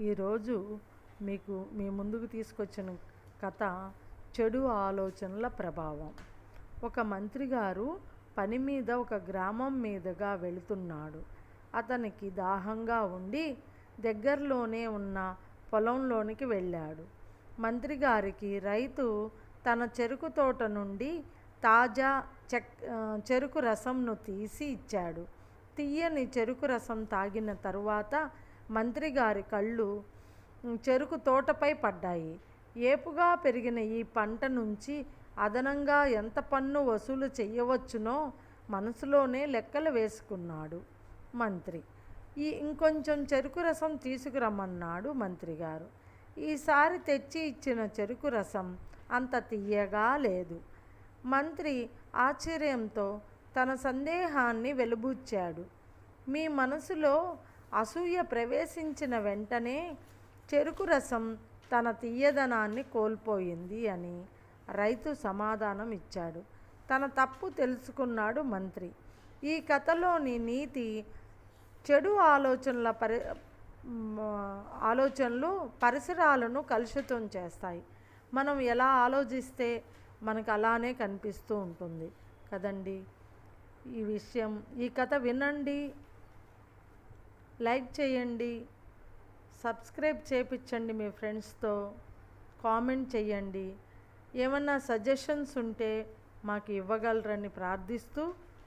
ఈరోజు మీ ముందుకు తీసుకొచ్చిన కథ చెడు ఆలోచనల ప్రభావం. ఒక మంత్రి గారు పని మీద ఒక గ్రామం మీదుగా వెళుతున్నాడు. అతనికి దాహంగా ఉండి దగ్గరలోనే ఉన్న పొలంలోనికి వెళ్ళాడు. మంత్రి గారికి రైతు తన చెరుకు తోట నుండి తాజా చెరుకు రసంను తీసి ఇచ్చాడు. తీయని చెరుకు రసం తాగిన తరువాత మంత్రి గారి కళ్ళు చెరుకు తోటపై పడ్డాయి. ఏపుగా పెరిగిన ఈ పంట నుంచి అదనంగా ఎంత పన్ను వసూలు చేయవచ్చునో మనసులోనే లెక్కలు వేసుకున్నాడు మంత్రి. ఇంకొంచెం చెరుకు రసం తీసుకురమ్మన్నాడు మంత్రిగారు. ఈసారి తెచ్చి ఇచ్చిన చెరుకు రసం అంత తీయగా లేదు. మంత్రి ఆశ్చర్యంతో తన సందేహాన్ని వెలుబుచ్చాడు. మీ మనసులో అసూయ ప్రవేశించిన వెంటనే చెరుకు రసం తన తీయదనాన్ని కోల్పోయింది అని రైతు సమాధానం ఇచ్చాడు. తన తప్పు తెలుసుకున్నాడు మంత్రి. ఈ కథలోని నీతి, చెడు ఆలోచనలు పరిసరాలను కలుషితం చేస్తాయి. మనం ఎలా ఆలోచిస్తే మనకు అలానే కనిపిస్తూ ఉంటుంది కదండి. ఈ కథ వినండి, లైక్ చేయండి, సబ్స్క్రైబ్ చేయించండి, మీ ఫ్రెండ్స్తో కామెంట్ చేయండి. ఏమన్నా సజెషన్స్ ఉంటే మాకు ఇవ్వగలరని ప్రార్థిస్తూ